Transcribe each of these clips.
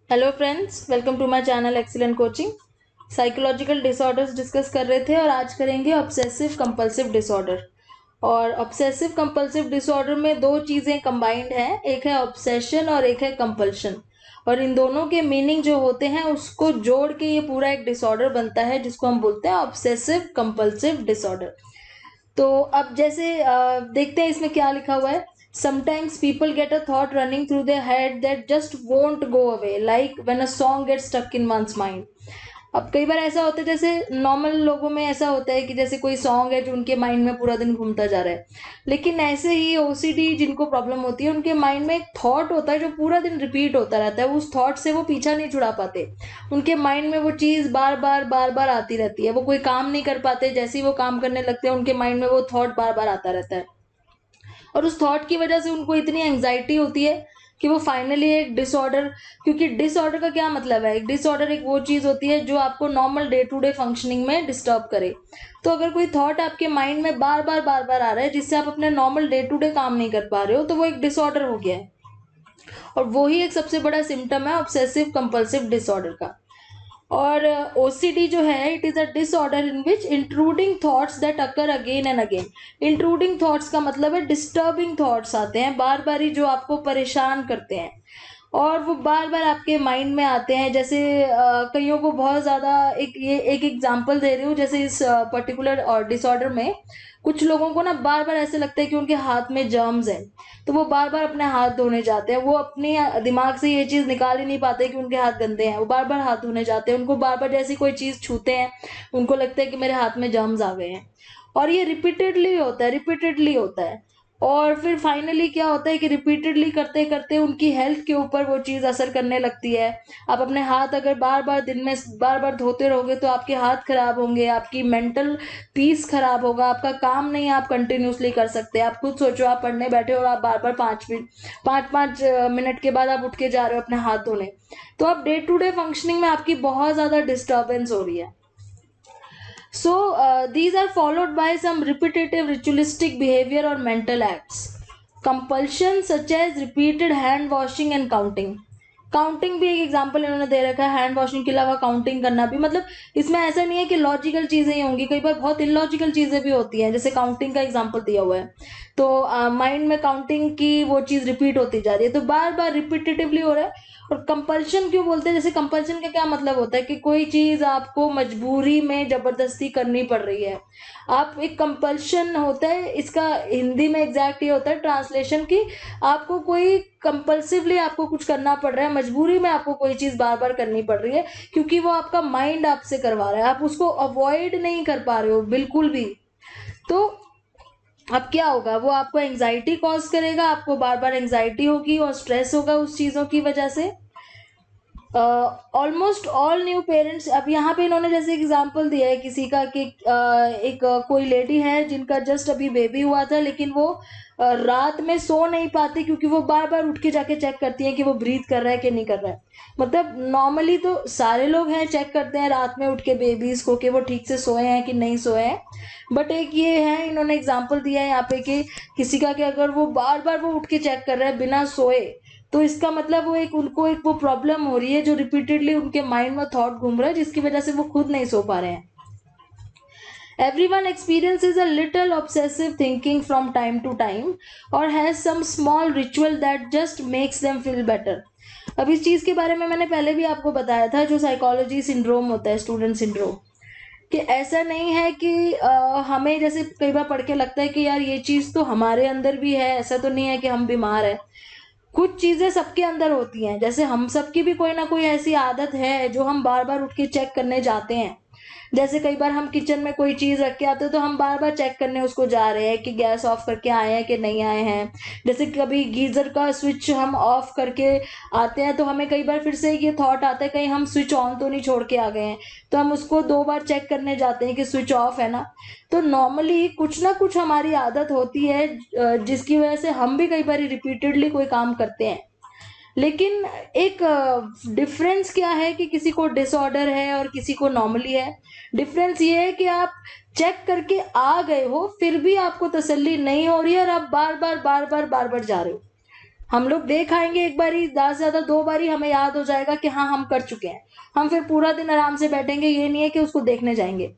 Hello friends, welcome to my channel excellent coaching. Psychological disorders discuss कर रहे थे और आज करेंगे ऑब्सेसिव कंपल्सिव डिसऑर्डर। और ऑब्सेसिव कंपल्सिव डिसऑर्डर में दो चीज़ें कंबाइंड हैं, एक है ऑब्सेशन और एक है कंपल्शन। और इन दोनों के मीनिंग जो होते हैं उसको जोड़ के ये पूरा एक डिसऑर्डर बनता है जिसको हम बोलते हैं ऑब्सेसिव कंपल्सिव डिसऑर्डर। तो अब जैसे देखते हैं इसमें क्या लिखा हुआ है। Sometimes people get a thought running through their head that just won't go away, like when a song gets stuck in one's mind. अब कई बार ऐसा होता है, जैसे नॉर्मल लोगों में ऐसा होता है कि जैसे कोई सॉन्ग है जो उनके माइंड में पूरा दिन घूमता जा रहा है, लेकिन ऐसे ही ओसीडी जिनको प्रॉब्लम होती है उनके माइंड में एक थॉट होता है जो पूरा दिन रिपीट होता रहता है, उस थॉट से वो पीछा नहीं छुड़ा पाते। उनके माइंड में वो चीज बार बार आती रहती है, वो कोई काम नहीं कर पाते, जैसे ही वो काम करने लगते हैं उनके माइंड में वो थॉट बार बार आता रहता है। और उस थॉट की वजह से उनको इतनी एंग्जाइटी होती है कि वो फाइनली एक डिसऑर्डर, क्योंकि डिसऑर्डर का क्या मतलब है, एक डिसऑर्डर एक वो चीज होती है जो आपको normal day to day functioning में डिस्टर्ब करे। तो अगर कोई थॉट आपके माइंड में बार बार आ रहा है जिससे आप अपने नॉर्मल डे टू डे काम नहीं कर पा रहे हो, तो वो एक डिसऑर्डर हो गया है। और वो ही एक सबसे बड़ा सिम्टम है ऑब्सेसिव कंपल्सिव डिसऑर्डर का। और ओसीडी जो है, it is a disorder in which intruding thoughts that occur again and again. Intruding thoughts का मतलब है डिस्टर्बिंग थॉट्स आते हैं बार बार ही, जो आपको परेशान करते हैं और वो बार बार आपके माइंड में आते हैं। जैसे कईयों को बहुत ज्यादा, एक एग्जांपल दे रही हूँ, जैसे इस पर्टिकुलर डिसऑर्डर में कुछ लोगों को ना बार बार ऐसे लगता है कि उनके हाथ में जर्म्स है, तो वो बार बार अपने हाथ धोने जाते हैं। वो अपने दिमाग से ये चीज निकाल ही नहीं पाते कि उनके हाथ गंदे हैं, वो बार बार हाथ धोने जाते हैं। उनको बार बार जैसी कोई चीज छूते हैं उनको लगता है कि मेरे हाथ में जर्म्स आ गए हैं। और ये रिपीटेडली होता है, रिपीटेडली होता है। और फिर फाइनली क्या होता है कि रिपीटेडली करते करते उनकी हेल्थ के ऊपर वो चीज असर करने लगती है। आप अपने हाथ अगर बार बार दिन में बार बार धोते रहोगे तो आपके हाथ खराब होंगे, आपकी मेंटल पीस खराब होगा, आपका काम नहीं आप कंटिन्यूसली कर सकते। आप खुद सोचो, आप पढ़ने बैठे और आप बार बार 5 मिनट, पाँच मिनट के बाद आप उठ के जा रहे हो अपने हाथ धोने, तो आप डे टू डे फंक्शनिंग में आपकी बहुत ज्यादा डिस्टर्बेंस हो रही है। So, these are followed by some repetitive ritualistic behavior or mental acts. Compulsion such as repeated hand washing and counting. Counting भी एक एग्जाम्पल इन्होंने दे रखा है, हैंड वॉशिंग के अलावा काउंटिंग करना भी। मतलब इसमें ऐसा नहीं है कि लॉजिकल चीजें ही होंगी, कई बार बहुत इलॉजिकल चीजें भी होती हैं, जैसे काउंटिंग का एग्जाम्पल दिया हुआ है। तो माइंड में काउंटिंग की वो चीज रिपीट होती जा रही है, तो बार बार रिपीटेटिवली हो रहा है। और कंपल्शन क्यों बोलते हैं, जैसे कंपल्शन का क्या मतलब होता है कि कोई चीज आपको मजबूरी में जबरदस्ती करनी पड़ रही है। आप एक कंपल्शन होता है, इसका हिंदी में एग्जैक्ट ये होता है ट्रांसलेशन की, आपको कोई कंपल्सिवली आपको कुछ करना पड़ रहा है, मजबूरी में आपको कोई चीज बार बार करनी पड़ रही है, क्योंकि वो आपका माइंड आपसे करवा रहा है, आप उसको अवॉइड नहीं कर पा रहे हो बिल्कुल भी। तो अब क्या होगा, वो आपको एंजाइटी कॉज करेगा, आपको बार बार एंजाइटी होगी और स्ट्रेस होगा उस चीजों की वजह से। ऑलमोस्ट ऑल न्यू पेरेंट्स, अब यहाँ पे इन्होंने जैसे एग्जांपल दिया है किसी का कि एक कोई लेडी है जिनका जस्ट अभी बेबी हुआ था, लेकिन वो रात में सो नहीं पाती क्योंकि वो बार बार उठ के जाके चेक करती है कि वो ब्रीथ कर रहा है कि नहीं कर रहा है। मतलब नॉर्मली तो सारे लोग हैं चेक करते हैं रात में उठ के बेबीज को कि वो ठीक से सोए हैं कि नहीं सोए हैं, बट एक ये है इन्होंने एग्जांपल दिया है यहाँ पे कि किसी का कि अगर वो बार बार वो उठ के चेक कर रहा है बिना सोए, तो इसका मतलब वो एक उनको एक वो प्रॉब्लम हो रही है जो रिपीटेडली उनके माइंड में थॉट घूम रहा है, जिसकी वजह से वो खुद नहीं सो पा रहे हैं। Everyone experiences a little obsessive thinking from time to time or has some small ritual that just makes them feel better. अब इस चीज के बारे में मैंने पहले भी आपको बताया था, जो साइकोलॉजी सिंड्रोम होता है, स्टूडेंट सिंड्रोम, कि ऐसा नहीं है कि हमें जैसे कई बार पढ़ के लगता है कि यार ये चीज तो हमारे अंदर भी है, ऐसा तो नहीं है कि हम बीमार है। कुछ चीजें सबके अंदर होती हैं, जैसे हम सबकी भी कोई ना कोई ऐसी आदत है जो हम बार बार उठ के चेक करने जाते हैं। जैसे कई बार हम किचन में कोई चीज रख के आते हैं तो हम बार बार चेक करने उसको जा रहे हैं कि गैस ऑफ करके आए हैं कि नहीं आए हैं। जैसे कभी गीजर का स्विच हम ऑफ करके आते हैं तो हमें कई बार फिर से ये थॉट आता है कहीं हम स्विच ऑन तो नहीं छोड़ के आ गए हैं, तो हम उसको 2 बार चेक करने जाते हैं कि स्विच ऑफ है ना। तो नॉर्मली कुछ ना कुछ हमारी आदत होती है जिसकी वजह से हम भी कई बार रिपीटेडली कोई काम करते हैं। लेकिन एक डिफरेंस क्या है कि किसी को डिसऑर्डर है और किसी को नॉर्मली है। डिफरेंस ये है कि आप चेक करके आ गए हो फिर भी आपको तसल्ली नहीं हो रही है और आप बार बार जा रहे हो। हम लोग देख आएंगे एक बारी, ज्यादा से ज्यादा 2 बारी हमें याद हो जाएगा कि हाँ हम कर चुके हैं, हम फिर पूरा दिन आराम से बैठेंगे, ये नहीं है कि उसको देखने जाएंगे।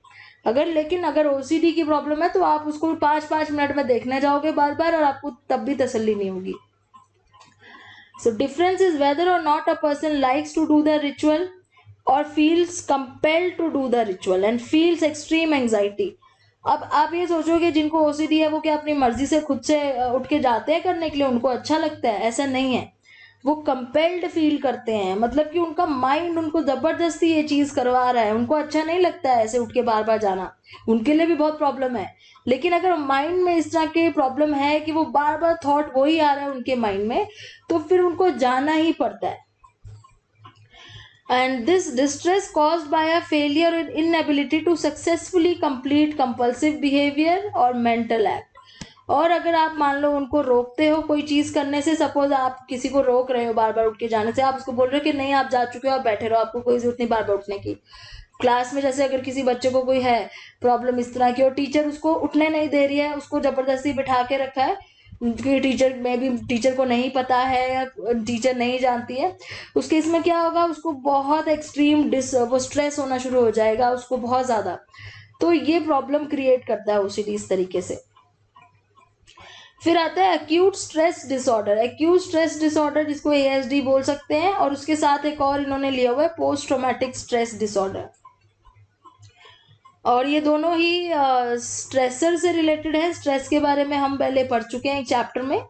लेकिन अगर ओसीडी की प्रॉब्लम है तो आप उसको 5-5 मिनट में देखने जाओगे बार बार, और आपको तब भी तसल्ली नहीं होगी। So difference is whether or not a person likes to do the ritual or feels compelled to do the ritual and feels extreme anxiety. अब आप ये सोचोगे जिनको ओसीडी है वो क्या अपनी मर्जी से खुद से उठ के जाते हैं करने के लिए, उनको अच्छा लगता है? ऐसा नहीं है, वो कंपेल्ड फील करते हैं, मतलब कि उनका माइंड उनको जबरदस्ती ये चीज करवा रहा है, उनको अच्छा नहीं लगता है ऐसे उठ के बार बार जाना, उनके लिए भी बहुत प्रॉब्लम है। लेकिन अगर माइंड में इस तरह की प्रॉब्लम है कि वो बार बार थॉट वही आ रहा है उनके माइंड में, तो फिर उनको जाना ही पड़ता है। And this distress caused by a failure or inability to successfully complete compulsive behavior or mental act. और अगर आप मान लो उनको रोकते हो कोई चीज करने से, सपोज आप किसी को रोक रहे हो बार बार उठ के जाने से, आप उसको बोल रहे हो कि नहीं आप जा चुके हो, आप बैठे रहो, आपको कोई जरूरत नहीं बार बार उठने की। क्लास में जैसे अगर किसी बच्चे को कोई है प्रॉब्लम इस तरह की और टीचर उसको उठने नहीं दे रही है, उसको जबरदस्ती बिठा के रखा है, टीचर में भी टीचर को नहीं पता है या टीचर नहीं जानती है, उस केस में क्या होगा, उसको बहुत एक्सट्रीम वो स्ट्रेस होना शुरू हो जाएगा उसको बहुत ज्यादा। तो ये प्रॉब्लम क्रिएट करता है ओसीडी इस तरीके से। फिर आता है acute stress disorder. Acute stress disorder जिसको एएसडी बोल सकते हैं, और उसके साथ एक और इन्होंने लिया हुआ है पोस्ट ट्रॉमेटिक स्ट्रेस डिसऑर्डर। और ये दोनों ही स्ट्रेसर से रिलेटेड है। स्ट्रेस के बारे में हम पहले पढ़ चुके हैं एक चैप्टर में,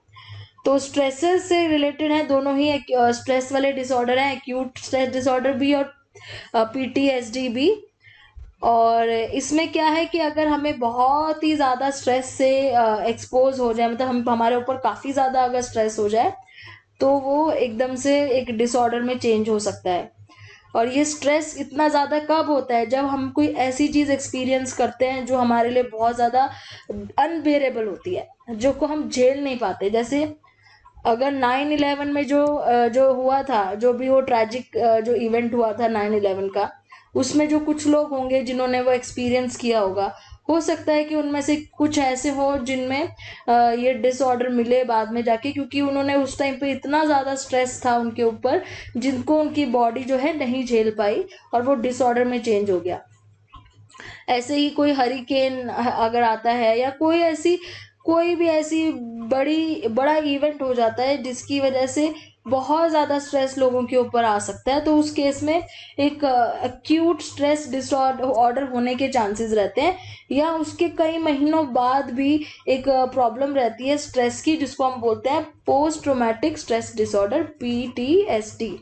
तो स्ट्रेसर से रिलेटेड है दोनों ही। स्ट्रेस वाले डिसऑर्डर है एक्यूट स्ट्रेस डिसऑर्डर भी और पीटीएसडी भी। और इसमें क्या है कि अगर हमें बहुत ही ज़्यादा स्ट्रेस से एक्सपोज हो जाए, मतलब हम हमारे ऊपर काफ़ी ज़्यादा अगर स्ट्रेस हो जाए, तो वो एकदम से एक डिसऑर्डर में चेंज हो सकता है। और ये स्ट्रेस इतना ज़्यादा कब होता है, जब हम कोई ऐसी चीज़ एक्सपीरियंस करते हैं जो हमारे लिए बहुत ज़्यादा अनबेरेबल होती है, जो को हम झेल नहीं पाते। जैसे अगर 9/11 में जो हुआ था, जो भी वो ट्रैजिक जो इवेंट हुआ था 9/11 का, उसमें जो कुछ लोग होंगे जिन्होंने वो एक्सपीरियंस किया होगा, हो सकता है कि उनमें से कुछ ऐसे हो जिनमें ये डिसऑर्डर मिले बाद में जाके, क्योंकि उन्होंने उस टाइम पे इतना ज़्यादा स्ट्रेस था उनके ऊपर, जिनको उनकी बॉडी जो है नहीं झेल पाई और वो डिसऑर्डर में चेंज हो गया। ऐसे ही कोई हरिकेन अगर आता है या कोई भी ऐसी बड़ा इवेंट हो जाता है जिसकी वजह से बहुत ज़्यादा स्ट्रेस लोगों के ऊपर आ सकता है, तो उस केस में एक एक्यूट स्ट्रेस डिसऑर्डर होने के चांसेस रहते हैं, या उसके कई महीनों बाद भी एक प्रॉब्लम रहती है स्ट्रेस की, जिसको हम बोलते हैं post traumatic stress disorder, PTSD.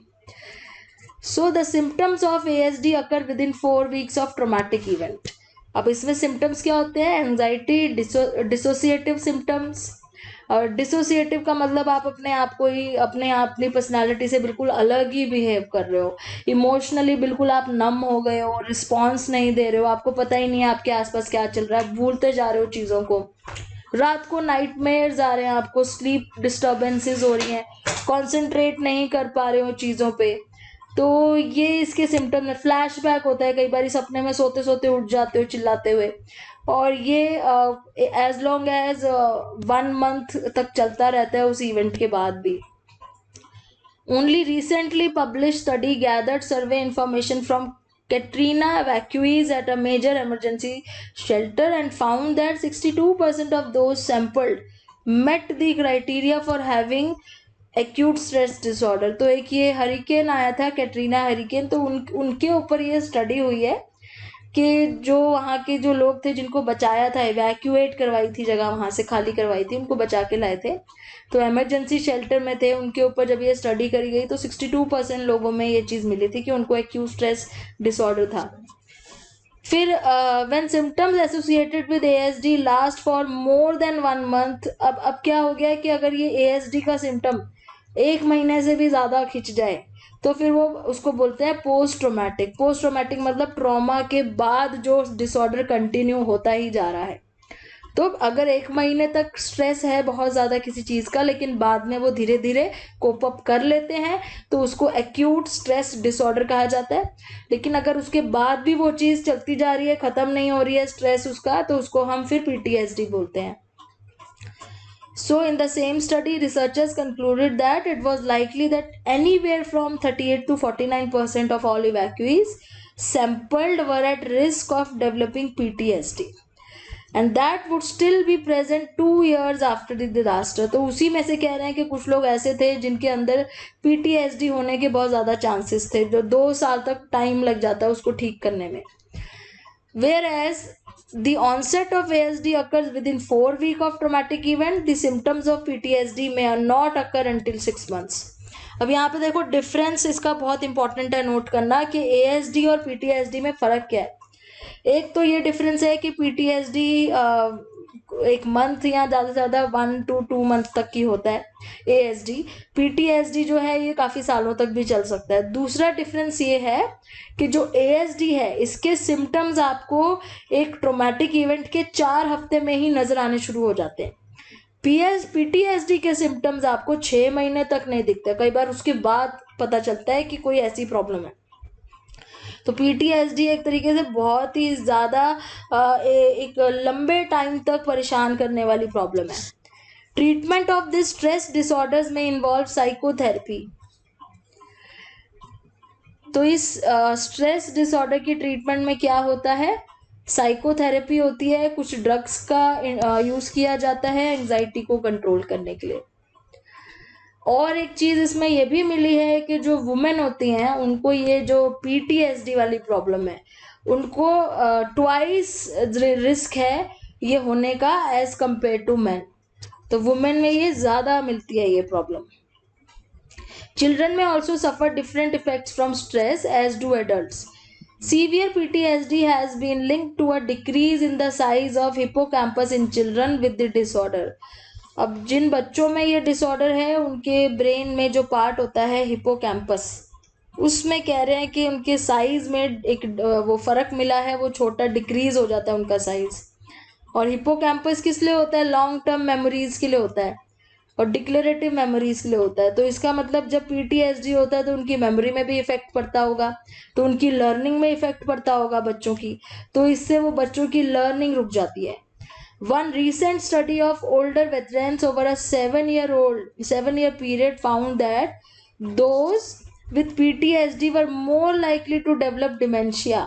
So the symptoms of ASD occur within 4 weeks of traumatic event. अब इसमें सिम्टम्स क्या होते हैं? Anxiety, dissociative symptoms. और डिसोसिएटिव का मतलब आप अपनी पर्सनालिटी से बिल्कुल अलग ही बिहेव कर रहे हो, इमोशनली बिल्कुल आप नम हो गए हो, रिस्पॉन्स नहीं दे रहे हो, आपको पता ही नहीं है आपके आसपास क्या चल रहा है, भूलते जा रहे हो चीज़ों को, रात को नाइटमेयर्स आ रहे हैं आपको, स्लीप डिस्टर्बेंसेस हो रही हैं, कॉन्सेंट्रेट नहीं कर पा रहे हो चीज़ों पे, तो ये इसके सिम्टम है। फ्लैशबैक होता है, कई बार सपने में सोते सोते उठ जाते हो चिल्लाते हुए, और ये एज लॉन्ग एज 1 मंथ तक चलता रहता है उस इवेंट के बाद भी। Only recently published study gathered survey information from Katrina evacuees at a major emergency shelter and found that 62% of those sampled met the criteria for having acute stress disorder। तो एक ये हरिकेन आया था, Katrina hurricane, तो उनके ऊपर ये study हुई है कि जो वहाँ के जो लोग थे जिनको बचाया था, इवैक्यूएट करवाई थी जगह, वहाँ से खाली करवाई थी, उनको बचा के लाए थे, तो इमरजेंसी शेल्टर में थे, उनके ऊपर जब ये स्टडी करी गई तो 62% लोगों में ये चीज़ मिली थी कि उनको एक्यूट स्ट्रेस डिसऑर्डर था। फिर when symptoms associated with ASD last for more than 1 month, अब क्या हो गया कि अगर ये एएसडी का सिम्टम 1 महीने से भी ज़्यादा खिंच जाए, तो फिर वो उसको बोलते हैं पोस्ट ट्रॉमेटिक। पोस्ट ट्रॉमेटिक मतलब ट्रॉमा के बाद जो डिसऑर्डर कंटिन्यू होता ही जा रहा है। तो अगर 1 महीने तक स्ट्रेस है बहुत ज़्यादा किसी चीज़ का, लेकिन बाद में वो धीरे धीरे कोप अप कर लेते हैं, तो उसको एक्यूट स्ट्रेस डिसऑर्डर कहा जाता है। लेकिन अगर उसके बाद भी वो चीज़ चलती जा रही है, ख़त्म नहीं हो रही है स्ट्रेस उसका, तो उसको हम फिर पीटीएसडी बोलते हैं। So in the same study, researchers concluded that it was likely that anywhere from 38 to 49% of all evacuees sampled were at risk of developing PTSD. And that would still be present 2 years after the disaster. तो उसी में से कह रहे हैं कि कुछ लोग ऐसे थे जिनके अंदर पीटीएसडी होने के बहुत ज़्यादा चांसेस थे, जो 2 साल तक टाइम लग जाता है उसको ठीक करने में. Whereas the onset of ASD occurs within 4 weeks of traumatic event, the symptoms of PTSD may not occur until 6 months. अब यहाँ पे देखो डिफरेंस इसका बहुत इंपॉर्टेंट है नोट करना कि एएसडी और पीटीएसडी में फर्क क्या है. एक तो ये डिफरेंस है कि पीटीएसडी एक मंथ या ज़्यादा से ज़्यादा 1 to 2 मंथ तक की होता है. एएसडी पीटीएसडी जो है ये काफ़ी सालों तक भी चल सकता है. दूसरा डिफरेंस ये है कि जो एएसडी है इसके सिम्टम्स आपको एक ट्रोमैटिक इवेंट के 4 हफ्ते में ही नजर आने शुरू हो जाते हैं. पीटीएसडी के सिम्टम्स आपको 6 महीने तक नहीं दिखते, कई बार उसके बाद पता चलता है कि कोई ऐसी प्रॉब्लम है. तो पीटीएसडी एक तरीके से बहुत ही ज़्यादा एक लंबे टाइम तक परेशान करने वाली प्रॉब्लम है. Treatment of this stress disorders में इन्वॉल्व साइकोथेरेपी. तो इस स्ट्रेस डिसऑर्डर की ट्रीटमेंट में क्या होता है, साइकोथेरेपी होती है, कुछ ड्रग्स का यूज़ किया जाता है एंजाइटी को कंट्रोल करने के लिए. और एक चीज़ इसमें यह भी मिली है कि जो वुमेन होती हैं उनको ये जो पीटीएसडी वाली प्रॉब्लम है उनको ट्वाइस रिस्क है ये होने का एज कंपेयर टू मैन. तो वुमेन में ये ज़्यादा मिलती है ये problem. Children may also suffer different effects from stress as do adults. Severe PTSD has been linked to a decrease in the size of hippocampus in children with the disorder. अब जिन बच्चों में ये डिसऑर्डर है उनके brain में जो part होता है हिपोकैम्पस, उसमें कह रहे हैं कि उनके साइज में एक वो फर्क मिला है, वो छोटा डिक्रीज हो जाता है उनका साइज. और हिपोकैम्पस किस लिए होता है, लॉन्ग टर्म मेमोरीज के लिए होता है और डिक्लेरेटिव मेमोरीज के लिए होता है. तो इसका मतलब जब पीटीएसडी होता है तो उनकी मेमोरी में भी इफेक्ट पड़ता होगा, तो उनकी लर्निंग में इफेक्ट पड़ता होगा बच्चों की, तो इससे वो बच्चों की लर्निंग रुक जाती है. One recent study of older veterans over a 7-year period found that those with PTSD were more likely to develop dementia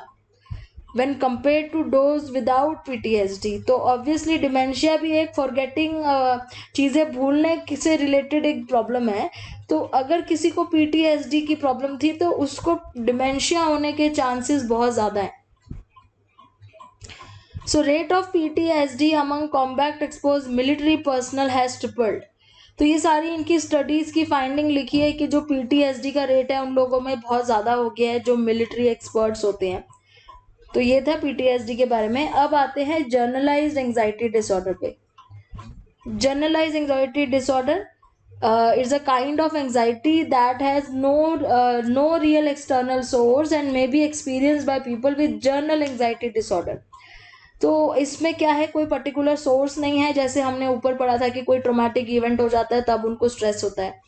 when compared to those without PTSD. तो obviously dementia भी एक forgetting चीज़ें भूलने से related एक problem है. तो अगर किसी को PTSD की प्रॉब्लम थी तो उसको dementia होने के चांसेस बहुत ज़्यादा हैं. So rate of PTSD among combat exposed military personnel has tripled. तो ये सारी इनकी स्टडीज़ की फाइंडिंग लिखी है कि जो PTSD का रेट है उन लोगों में बहुत ज़्यादा हो गया है जो मिलिट्री एक्सपर्ट्स होते हैं. तो ये था PTSD के बारे में. अब आते हैं जर्नलाइज्ड एंजाइटी डिसऑर्डर पे. Generalised anxiety disorder is a kind of anxiety that has no real external source and may be experienced by people with general anxiety disorder. तो इसमें क्या है, कोई पर्टिकुलर सोर्स नहीं है, जैसे हमने ऊपर पढ़ा था कि कोई ट्रोमैटिक इवेंट हो जाता है तब उनको स्ट्रेस होता है.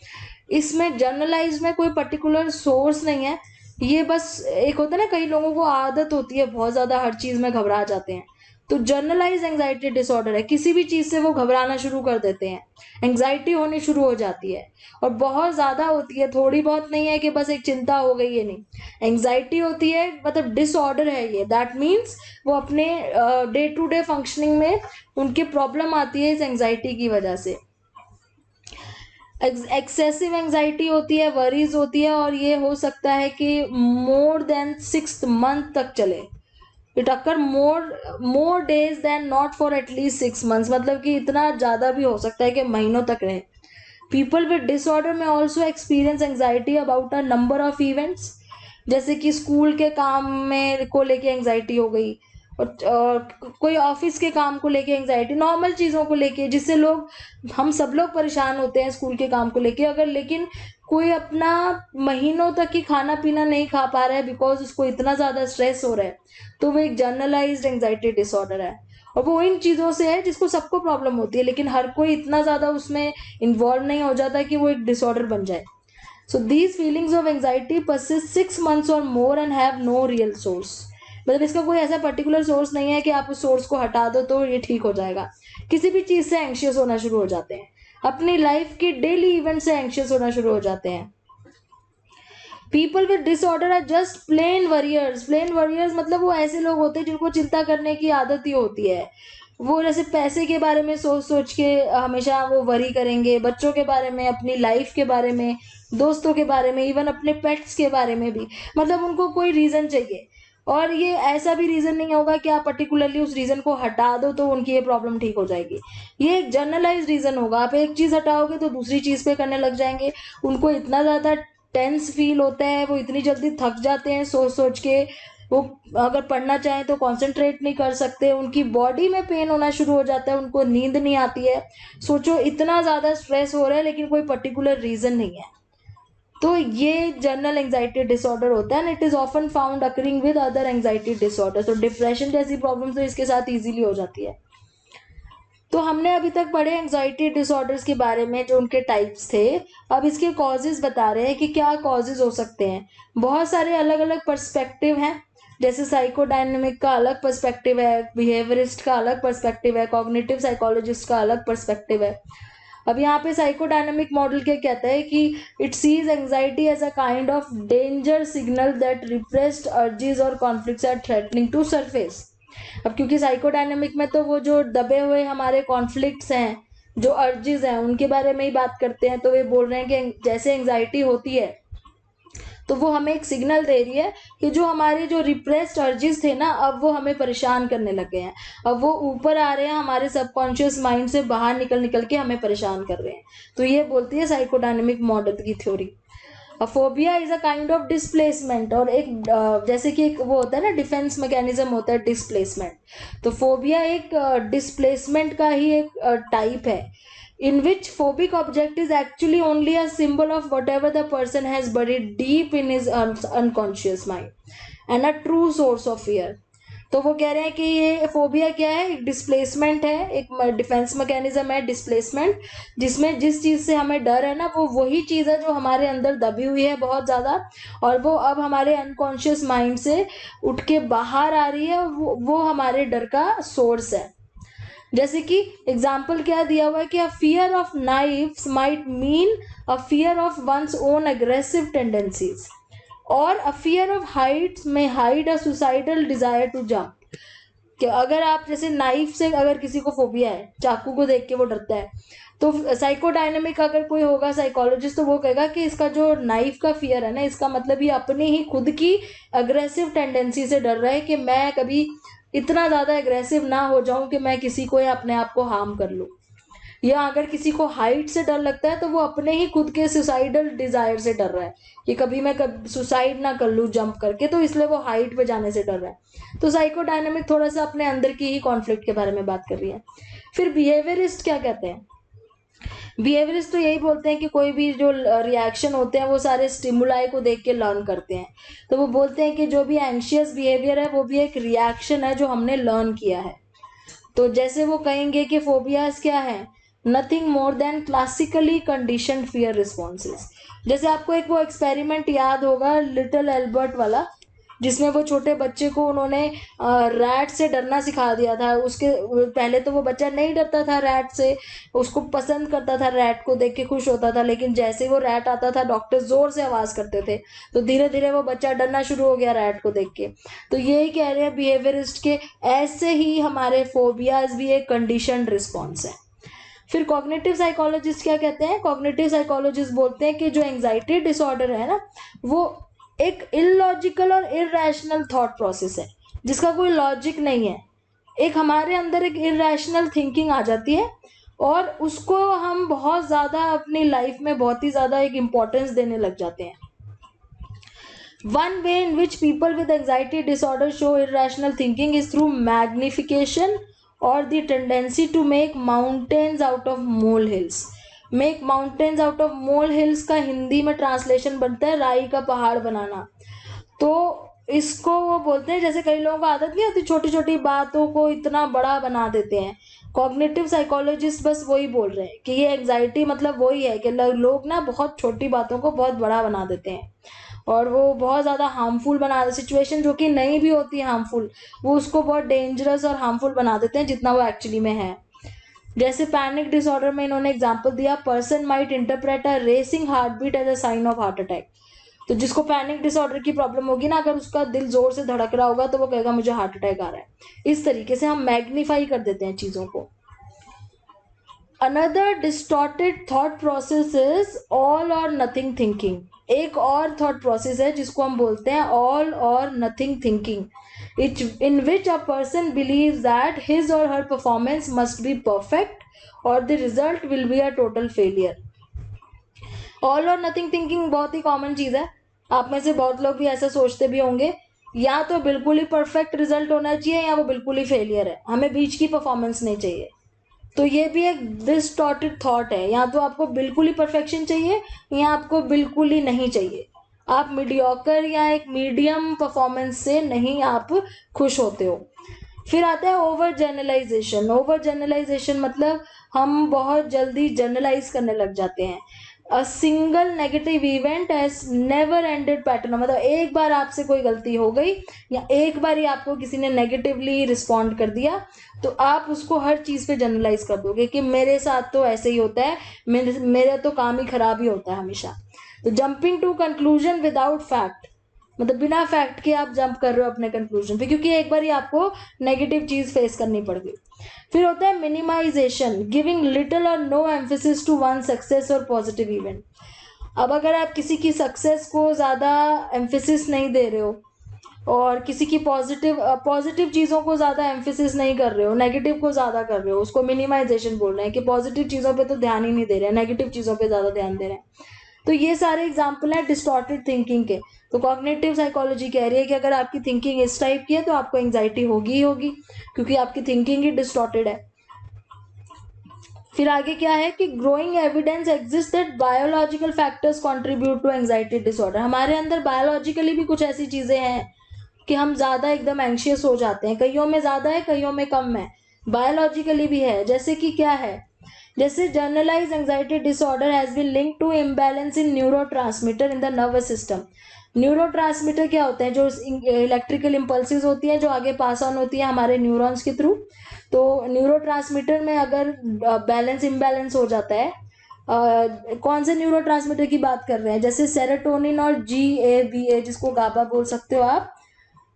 इसमें जर्नलाइज में कोई पर्टिकुलर सोर्स नहीं है, ये बस एक होता है ना, कई लोगों को आदत होती है बहुत ज़्यादा हर चीज़ में घबरा जाते हैं. तो जर्नलाइज एंजाइटी डिसऑर्डर है, किसी भी चीज़ से वो घबराना शुरू कर देते हैं, एंजाइटी होनी शुरू हो जाती है और बहुत ज़्यादा होती है, थोड़ी बहुत नहीं है कि बस एक चिंता हो गई है, नहीं, एंजाइटी होती है, मतलब डिसऑर्डर है ये. दैट मीन्स वो अपने डे टू डे फंक्शनिंग में उनकी प्रॉब्लम आती है इस एंजाइटी की वजह से. एक्सेसिव एंजाइटी होती है, वरीज होती है और ये हो सकता है कि मोर देन 6 month तक चले. It occur more days than not for at least 6 months, मतलब कि इतना ज़्यादा भी हो सकता है कि महीनों तक रहे. पीपल विद डिसऑर्डर में also experience anxiety about a number of events, जैसे कि स्कूल के काम में को लेके एंजाइटी हो गई और कोई ऑफिस के काम को लेके एंजाइटी, नॉर्मल चीज़ों को लेके, जिससे लोग हम सब लोग परेशान होते हैं स्कूल के काम को लेके. अगर लेकिन कोई अपना महीनों तक ही खाना पीना नहीं खा पा रहा है बिकॉज उसको इतना ज़्यादा स्ट्रेस हो रहा है, तो वो एक जर्नलाइज्ड एंजाइटी डिसऑर्डर है. और वो इन चीज़ों से है जिसको सबको प्रॉब्लम होती है, लेकिन हर कोई इतना ज़्यादा उसमें इन्वॉल्व नहीं हो जाता कि वो एक डिसऑर्डर बन जाए. So these feelings of anxiety persist 6 months or more and have no real source. मतलब इसका कोई ऐसा पर्टिकुलर सोर्स नहीं है कि आप उस सोर्स को हटा दो तो ये ठीक हो जाएगा. किसी भी चीज़ से एंशियस होना शुरू हो जाते हैं, अपनी लाइफ की डेली इवेंट से एंशियस होना शुरू हो जाते हैं। People with disorder are just plain worriers. Plain worriers मतलब वो ऐसे लोग होते हैं जिनको चिंता करने की आदत ही होती है। वो जैसे पैसे के बारे में सोच सोच के हमेशा वो वरी करेंगे, बच्चों के बारे में, अपनी लाइफ के बारे में, दोस्तों के बारे में, इवन अपने पेट्स के बारे में भी। मतलब उनको कोई रीजन चाहिए, और ये ऐसा भी रीजन नहीं होगा कि आप पर्टिकुलरली उस रीजन को हटा दो तो उनकी ये प्रॉब्लम ठीक हो जाएगी। ये एक जनरलाइज रीजन होगा, आप एक चीज हटाओगे तो दूसरी चीज पे करने लग जाएंगे। उनको इतना ज्यादा टेंस फील होता है, वो इतनी जल्दी थक जाते हैं सोच सोच के, वो अगर पढ़ना चाहें तो कंसंट्रेट नहीं कर सकते, उनकी बॉडी में पेन होना शुरू हो जाता है, उनको नींद नहीं आती है। सोचो इतना ज्यादा स्ट्रेस हो रहा है लेकिन कोई पर्टिकुलर रीजन नहीं है। तो ये जनरल एंजाइटी डिसऑर्डर होता है, and it is often found occurring with other anxiety disorder. तो डिप्रेशन जैसी प्रॉब्लम तो इसके साथ इजीली हो जाती है। तो हमने अभी तक पढ़े एंजाइटी डिसऑर्डर्स के बारे में, जो उनके टाइप्स थे। अब इसके कॉजेज बता रहे हैं कि क्या कॉजेज हो सकते हैं। बहुत सारे अलग अलग पर्सपेक्टिव हैं, जैसे साइकोडायनेमिक का अलग पर्सपेक्टिव है, बिहेवियरिस्ट का अलग पर्सपेक्टिव है, कॉग्निटिव साइकोलॉजिस्ट का अलग पर्सपेक्टिव है। अब यहाँ पे साइकोडायनेमिक मॉडल क्या कहता है कि it sees anxiety as a kind of danger signal that repressed urges और conflicts are threatening to surface. अब क्योंकि साइकोडायनेमिक में तो वो जो दबे हुए हमारे कॉन्फ्लिक्ट्स हैं, जो अर्जिज हैं, उनके बारे में ही बात करते हैं। तो वे बोल रहे हैं कि जैसे एंजाइटी होती है तो वो हमें एक सिग्नल दे रही है कि जो हमारे जो रिप्रेस्ड अर्जिज थे ना, अब वो हमें परेशान करने लगे हैं, अब वो ऊपर आ रहे हैं, हमारे सबकॉन्शियस माइंड से बाहर निकल निकल के हमें परेशान कर रहे हैं। तो ये बोलती है साइकोडायनेमिक मॉडल की theory. Phobia is a kind of displacement, और एक जैसे कि एक वो होता है ना, डिफेंस मैकेनिज्म होता है डिस्प्लेसमेंट। तो फोबिया एक डिस्प्लेसमेंट का ही एक टाइप है, in which phobic object is actually only a symbol of whatever the person has buried deep in his unconscious mind and a true source of fear। तो वो कह रहे हैं कि ये फोबिया क्या है, एक डिस्प्लेसमेंट है, एक डिफेंस मैकेनिज्म है डिस्प्लेसमेंट, जिसमें जिस चीज से हमें डर है ना, वो वही चीज है जो हमारे अंदर दबी हुई है बहुत ज्यादा, और वो अब हमारे अनकॉन्शियस माइंड से उठ के बाहर आ रही है, वो हमारे डर का सोर्स है। जैसे कि एग्जाम्पल क्या दिया हुआ है कि a fear of knives might mean a fear of one's own aggressive tendencies, और a fear of heights may hide a suicidal desire to jump. कि अगर आप जैसे नाइफ से अगर किसी को फोबिया है, चाकू को देख के वो डरता है, तो साइकोडायनेमिक अगर कोई होगा साइकोलॉजिस्ट तो वो कहेगा कि इसका जो नाइफ का फियर है ना, इसका मतलब ये अपनी ही खुद की अग्रेसिव टेंडेंसी से डर रहा है कि मैं कभी इतना ज्यादा अग्रेसिव ना हो जाऊं कि मैं किसी को या अपने आप को हार्म कर लूं। या अगर किसी को हाइट से डर लगता है तो वो अपने ही खुद के सुसाइडल डिजायर से डर रहा है कि कभी मैं सुसाइड ना कर लूं जंप करके, तो इसलिए वो हाइट पे जाने से डर रहा है। तो साइकोडायनेमिक थोड़ा सा अपने अंदर की ही कॉन्फ्लिक्ट के बारे में बात कर रही है। फिर बिहेवियरिस्ट क्या कहते हैं। बिहेवियरिस्ट तो यही बोलते हैं कि कोई भी जो रिएक्शन होते हैं वो सारे स्टिमुलाई को देख के लर्न करते हैं। तो वो बोलते हैं कि जो भी एंशियस बिहेवियर है वो भी एक रिएक्शन है जो हमने लर्न किया है। तो जैसे वो कहेंगे कि फोबियाज क्या है, nothing more than classically condition fear responses. जैसे आपको एक वो एक्सपेरिमेंट याद होगा लिटिल एल्बर्ट वाला, जिसमें वो छोटे बच्चे को उन्होंने रैट से डरना सिखा दिया था। उसके पहले तो वो बच्चा नहीं डरता था रैट से, उसको पसंद करता था, रैट को देख के खुश होता था, लेकिन जैसे वो रैट आता था डॉक्टर जोर से आवाज करते थे, तो धीरे धीरे वो बच्चा डरना शुरू हो गया रैट को देख के। तो यही कह रहे हैं बिहेवियरिस्ट के, ऐसे ही हमारे फोबियाज भी एक कंडीशनड रिस्पॉन्स है। फिर कॉग्निटिव साइकोलॉजिस्ट क्या कहते हैं। कॉग्निटिव साइकोलॉजिस्ट बोलते हैं कि जो एंजाइटी डिसऑर्डर है ना, वो एक इलॉजिकल और इरैशनल थॉट प्रोसेस है जिसका कोई लॉजिक नहीं है। एक हमारे अंदर एक इरैशनल थिंकिंग आ जाती है और उसको हम बहुत ज्यादा अपनी लाइफ में बहुत ही ज्यादा एक इम्पोर्टेंस देने लग जाते हैं। One way in which people with anxiety disorder show irrational thinking is through magnification or the tendency to make mountains out of molehills। make mountains out of molehills का हिंदी में ट्रांसलेशन बनता है राई का पहाड़ बनाना। तो इसको वो बोलते हैं, जैसे कई लोगों को आदत नहीं होती छोटी छोटी बातों को इतना बड़ा बना देते हैं। कॉग्निटिव साइकोलॉजिस्ट बस वही बोल रहे हैं कि ये एंजाइटी मतलब वही है कि लोग ना बहुत छोटी बातों को बहुत बड़ा बना देते हैं और वो बहुत ज़्यादा हार्मफुल बना देते, सिचुएशन जो कि नहीं भी होती हार्मफुल, वो उसको बहुत डेंजरस और हार्मफुल बना देते हैं जितना वो एक्चुअली में है। जैसे पैनिक डिसऑर्डर में इन्होंने एग्जांपल दिया, person might interpret a racing heart beat as a sign of heart attack. तो जिसको पैनिक डिसऑर्डर की प्रॉब्लम होगी ना, अगर उसका दिल जोर से धड़क रहा होगा तो वो कहेगा मुझे हार्ट अटैक आ रहा है। इस तरीके से हम मैग्नीफाई कर देते हैं चीजों को। Another distorted thought process is all or nothing thinking. एक और थॉट प्रोसेस है जिसको हम बोलते हैं all or nothing thinking, in which a person believe that his or her performance must be perfect or the result will be a total failure. All or nothing thinking बहुत ही common चीज है, आप में से बहुत लोग भी ऐसा सोचते भी होंगे, या तो बिल्कुल ही परफेक्ट रिजल्ट होना चाहिए या वो बिल्कुल ही फेलियर है, हमें बीच की परफॉर्मेंस नहीं चाहिए। तो ये भी एक डिस्टॉर्टेड थॉट है, या तो आपको बिल्कुल ही परफेक्शन चाहिए या आपको बिल्कुल ही नहीं चाहिए। आप मीडियोकर या एक मीडियम परफॉर्मेंस से नहीं आप खुश होते हो। फिर आता है ओवर जनरलाइजेशन। ओवर जनरलाइजेशन मतलब हम बहुत जल्दी जनरलाइज करने लग जाते हैं। A single negative event as never ended pattern, मतलब एक बार आपसे कोई गलती हो गई या एक बार ही आपको किसी ने नेगेटिवली रिस्पॉन्ड कर दिया तो आप उसको हर चीज पे जनरलाइज कर दोगे कि मेरे साथ तो ऐसे ही होता है, मेरा तो काम ही खराब ही होता है हमेशा। तो jumping to conclusion without fact, मतलब बिना फैक्ट के आप जंप कर रहे हो अपने कंक्लूजन पे, क्योंकि एक बार ही आपको नेगेटिव चीज फेस करनी पड़ गई। फिर होता है minimization, giving little or no emphasis to one success or positive event. अब अगर आप किसी की सक्सेस को ज्यादा एम्फेसिस नहीं दे रहे हो और किसी की पॉजिटिव चीजों को ज्यादा एम्फेसिस नहीं कर रहे हो, नेगेटिव को ज्यादा कर रहे हो, उसको मिनिमाइजेशन बोल रहे हैं कि पॉजिटिव चीजों पे तो ध्यान ही नहीं दे रहे हैं, नेगेटिव चीजों पे ज्यादा ध्यान दे रहे हैं। तो ये सारे एग्जाम्पल हैं डिस्टॉर्टेड थिंकिंग के। तो कॉग्निटिव साइकोलॉजी कह रही है कि अगर आपकी थिंकिंग इस टाइप की है तो आपको एंजाइटी होगी ही होगी, क्योंकि आपकी थिंकिंग ही डिस्टॉर्टेड है। फिर आगे क्या है कि growing evidence exist that biological factors contribute to anxiety disorder. हमारे अंदर बायोलॉजिकली भी कुछ ऐसी चीजें हैं कि हम ज्यादा एकदम एंशियस हो जाते हैं, कईयों में ज्यादा है कईयों में कम है, बायोलॉजिकली भी है। जैसे कि क्या है, जैसे generalize anxiety disorder has been linked to imbalance in neurotransmitter in the nervous system. Neurotransmitter क्या होते हैं, जो इलेक्ट्रिकल इम्पल्सिस होती हैं जो आगे पास ऑन होती है हमारे न्यूरॉन्स के थ्रू। तो न्यूरोट्रांसमीटर में अगर बैलेंस इम्बैलेंस हो जाता है, कौन से न्यूरोट्रांसमीटर की बात कर रहे हैं, जैसे सेरोटोनिन और GABA जिसको गाबा बोल सकते हो आप।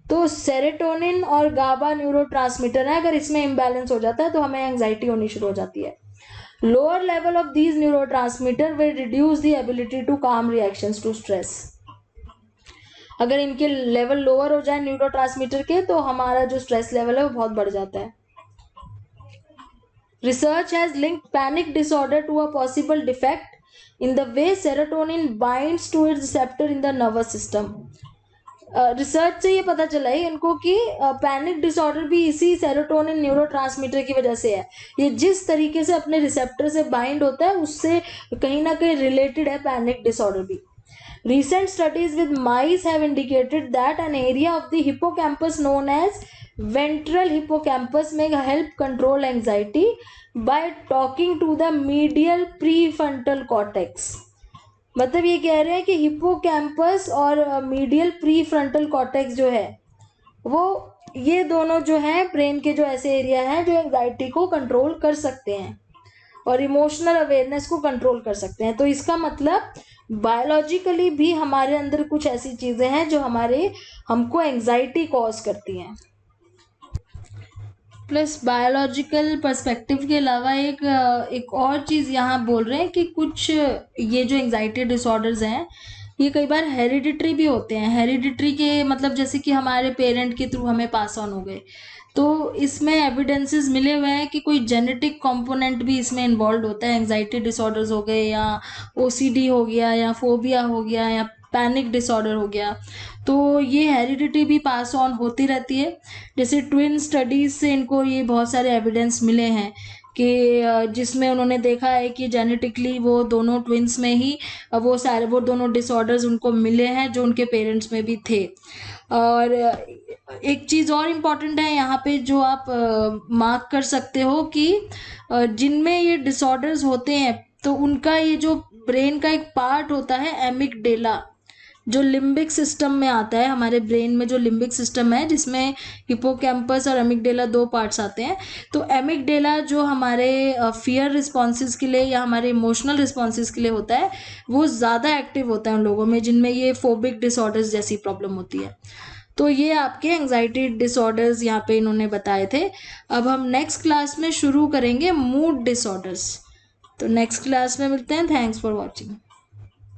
तो सेरोटोनिन और गाबा न्यूरोट्रांसमीटर है, अगर इसमें इम्बैलेंस हो जाता है तो हमें एंजाइटी होनी शुरू हो जाती है। Lower level of these neurotransmitter will reduce the ability to calm reactions to stress. अगर इनके लेवल लोअर हो जाए न्यूरोट्रांसमीटर के तो हमारा जो स्ट्रेस लेवल है वो बहुत बढ़ जाता है। Research has linked panic disorder to a possible defect in the way serotonin binds to its receptor in the nervous system. Research से ये पता चला है इनको कि पैनिक डिसऑर्डर भी इसी सेरोटोनिन न्यूरोट्रांसमीटर की वजह से है। ये जिस तरीके से अपने रिसेप्टर से बाइंड होता है उससे कहीं ना कहीं रिलेटेड है पैनिक डिसऑर्डर भी। Recent studies with mice have indicated that an area of the hippocampus known as ventral hippocampus may help control anxiety by talking to the medial prefrontal cortex। मतलब ये कह रहे हैं कि हिप्पोकैम्पस और medial pre frontal cortex जो है वो, ये दोनों जो है ब्रेन के जो ऐसे एरिया हैं जो एंजाइटी को कंट्रोल कर सकते हैं और इमोशनल अवेयरनेस को कंट्रोल कर सकते हैं। तो इसका मतलब बायोलॉजिकली भी हमारे अंदर कुछ ऐसी चीजें हैं जो हमको एंजाइटी कॉज करती हैं। प्लस बायोलॉजिकल पर्सपेक्टिव के अलावा एक और चीज़ यहाँ बोल रहे हैं कि कुछ ये जो एंजाइटी डिसऑर्डर्स हैं ये कई बार हेरिडिटरी भी होते हैं। हेरिडिटरी के मतलब जैसे कि हमारे पेरेंट के थ्रू हमें पास ऑन हो गए, तो इसमें एविडेंसेस मिले हुए हैं कि कोई जेनेटिक कंपोनेंट भी इसमें इन्वॉल्व होता है। एंजाइटी डिसऑर्डर्स हो गए या OCD हो गया या फोबिया हो गया या पैनिक डिसऑर्डर हो गया, तो ये हेरिडिटी भी पास ऑन होती रहती है। जैसे ट्विन स्टडीज से इनको ये बहुत सारे एविडेंस मिले हैं कि जिसमें उन्होंने देखा है कि जेनेटिकली वो दोनों ट्विंस में ही वो दोनों डिसऑर्डर्स उनको मिले हैं जो उनके पेरेंट्स में भी थे। और एक चीज़ और इम्पॉर्टेंट है यहाँ पे जो आप मार्क कर सकते हो कि जिनमें ये डिसऑर्डर्स होते हैं तो उनका ये जो ब्रेन का एक पार्ट होता है एमिगडेला, जो लिम्बिक सिस्टम में आता है, हमारे ब्रेन में जो लिम्बिक सिस्टम है जिसमें हिपोकैम्पस और एमिगडेला 2 पार्ट्स आते हैं। तो एमिगडेला जो हमारे फियर रिस्पॉन्सेज के लिए या हमारे इमोशनल रिस्पॉन्सेज के लिए होता है, वो ज़्यादा एक्टिव होता है उन लोगों में जिनमें ये फोबिक डिसऑर्डर्स जैसी प्रॉब्लम होती है। तो ये आपके एंजाइटी डिसऑर्डर्स यहाँ पे इन्होंने बताए थे। अब हम नेक्स्ट क्लास में शुरू करेंगे मूड डिसऑर्डर्स। तो नेक्स्ट क्लास में मिलते हैं। Thanks for watching.